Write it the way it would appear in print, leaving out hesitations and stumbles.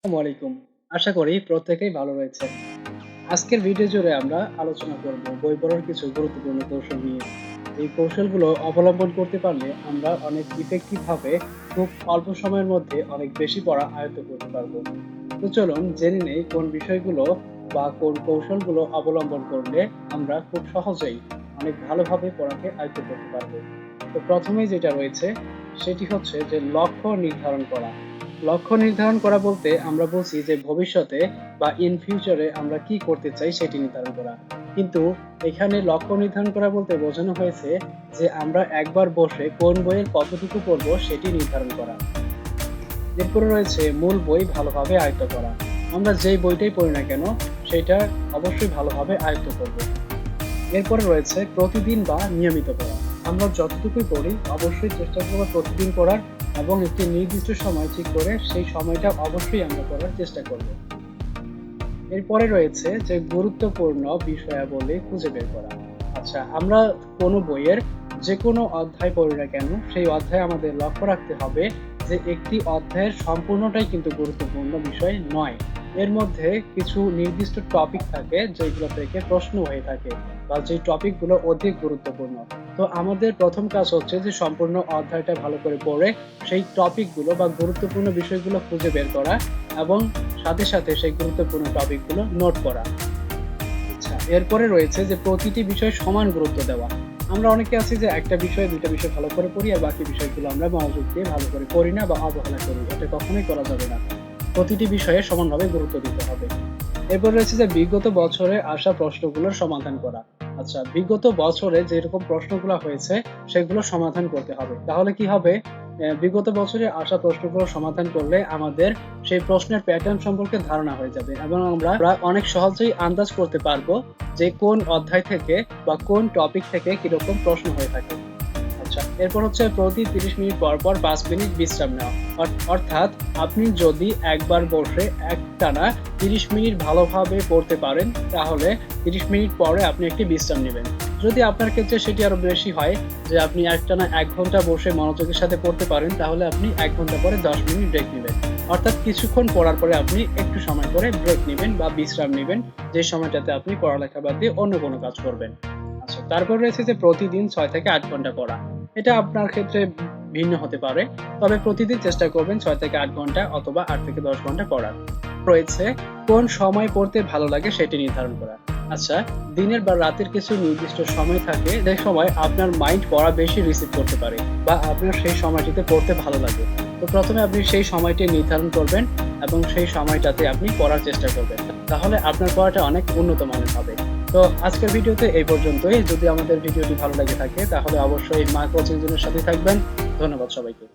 আসসালামু আলাইকুম। আশা করি প্রত্যেকেই ভালো রয়েছেন। আজকের ভিডিও জুড়ে আমরা আলোচনা করব বই পড়ার কিছু গুরুত্বপূর্ণ কৌশল নিয়ে। এই কৌশলগুলো অবলম্বন করতে পারলে আমরা অনেক ইফেক্টিভ ভাবে খুব অল্প সময়ের মধ্যে অনেক বেশি পড়া আয়ত্ত করতে পারবো। তো চলুন জেনে নেই কোন বিষয়গুলো বা কোন কৌশলগুলো অবলম্বন করলে আমরা খুব সহজেই অনেক ভালোভাবে পড়াকে আয়ত্ত করতে পারবো। তো প্রথমেই যেটা রয়েছে সেটি হচ্ছে যে লক্ষ্য নির্ধারণ করা। লক্ষ্য নির্ধারণ করা বলতে আমরা বলছি যে ভবিষ্যতে বা ইন ফিউচারে আমরা কি করতে চাই সেটি নির্ধারণ করা। কিন্তু এখানে লক্ষ্য নির্ধারণ করা বলতে বোঝানো হয়েছে যে আমরা একবার বসে কোন বইয়ের কতটুকু পড়বো সেটি নির্ধারণ করা। এরপরে রয়েছে মূল বই ভালোভাবে আয়ত্ত করা। আমরা যেই বইটাই পড়ি না কেন সেটা অবশ্যই ভালোভাবে আয়ত্ত করব। এরপরে রয়েছে প্রতিদিন বা নিয়মিত পড়া। আমরা যতটুকুই পড়ি অবশ্যই চেষ্টা করব প্রতিদিন পড়ার এবং একটি নির্দিষ্ট সময় ঠিক করে সেই সময়টা অবশ্যই আমরা পড়ার চেষ্টা করব। এরপরে রয়েছে যে গুরুত্বপূর্ণ বিষয়াবলী খুঁজে বের করা। আচ্ছা, আমরা কোনো বইয়ের যে কোনো অধ্যায় পড়ি না কেন সেই অধ্যায়ে আমাদের লক্ষ্য রাখতে হবে যে একটি অধ্যায়ের সম্পূর্ণটাই কিন্তু গুরুত্বপূর্ণ বিষয় নয়। এর মধ্যে কিছু নির্দিষ্ট টপিক থাকে যেগুলো থেকে প্রশ্ন হয়ে থাকে বা যে টপিকগুলো অধিক গুরুত্বপূর্ণ। তো আমাদের প্রথম কাজ হচ্ছে যে সম্পূর্ণ অধ্যায়টা ভালো করে পড়ে সেই টপিকগুলো বা গুরুত্বপূর্ণ বিষয়গুলো খুঁজে বের করা এবং সাথে সাথে সেই গুরুত্বপূর্ণ টপিকগুলো নোট করা। আচ্ছা, এরপরে রয়েছে যে প্রতিটি বিষয়ে সমান গুরুত্ব দেওয়া। আমরা অনেকে আছি যে একটা বিষয়, ২ টা বিষয় ভালো করে পড়ি আর বাকি বিষয়গুলো আমরা মনোযোগ দিয়ে ভালো করে পড়ি না বা অবহেলা করি। এটা কখনোই করা যাবে না। প্রতিটি বিষয়ে সমানভাবে গুরুত্ব দিতে হবে। এরপর রয়েছে যে বিগত বছরে আসা প্রশ্নগুলোর সমাধান করা। আচ্ছা, বিগত বছরে যেরকম প্রশ্নগুলো হয়েছে সেগুলো সমাধান করতে হবে। তাহলে কি হবে? বিগত বছরে আসা প্রশ্নগুলো সমাধান করলে আমাদের সেই প্রশ্নের প্যাটার্ন সম্পর্কে ধারণা হয়ে যাবে এবং আমরা অনেক সহজেই আন্দাজ করতে পারবো যে কোন অধ্যায় থেকে বা কোন টপিক থেকে কিরকম প্রশ্ন হয়ে থাকে। আচ্ছা, এরপর হচ্ছে প্রতি ৩০ মিনিট পর পর ৫ মিনিট বিশ্রাম নেওয়া। অর্থাৎ আপনি যদি একবার বসে একটানা ৩০ মিনিট ভালোভাবে পড়তে পারেন তাহলে ৩০ মিনিট পরে আপনি একটি বিশ্রাম নিবেন। যদি আপনার ক্ষেত্রে সেটি আরো বেশি হয় যে আপনি একটানা ১ ঘন্টা বসে মনোযোগের সাথে পড়তে পারেন তাহলে আপনি ১ ঘন্টা পরে ১০ মিনিট ব্রেক নিবেন। অর্থাৎ কিছুক্ষণ পড়ার পরে আপনি একটু সময় করে ব্রেক নিবেন বা বিশ্রাম নিবেন, যে সময়টাতে আপনি পড়ালেখা বাদ দিয়ে অন্য কোনো কাজ করবেন। আচ্ছা, তারপর রয়েছে যে প্রতিদিন ৬ থেকে ৮ ঘন্টা পড়া। এটা আপনার ক্ষেত্রে ভিন্ন হতে পারে। তবে প্রতিদিন চেষ্টা করবেন ৬ থেকে ৮ ঘন্টা অথবা ৮ থেকে ১০ ঘন্টা পড়ার। রয়েছে কোন সময় পড়তে ভালো লাগে সেটি নির্ধারণ করা। আচ্ছা, দিনের বা রাতের কিছু নির্দিষ্ট সময় থাকে যে সময় আপনার মাইন্ড পড়া বেশি রিসিভ করতে পারে বা আপনার সেই সময়টিতে পড়তে ভালো লাগে। তো প্রথমে আপনি সেই সময়টি নির্ধারণ করবেন এবং সেই সময়টাতে আপনি পড়ার চেষ্টা করবেন। তাহলে আপনার পড়াটা অনেক উন্নত মানের হবে। তো আজকের ভিডিওতে এই পর্যন্তই। যদি আমাদের ভিডিওটি ভালো লেগে থাকে তাহলে অবশ্যই মা কোচিং জোনের সাথে থাকবেন। ধন্যবাদ সবাইকে।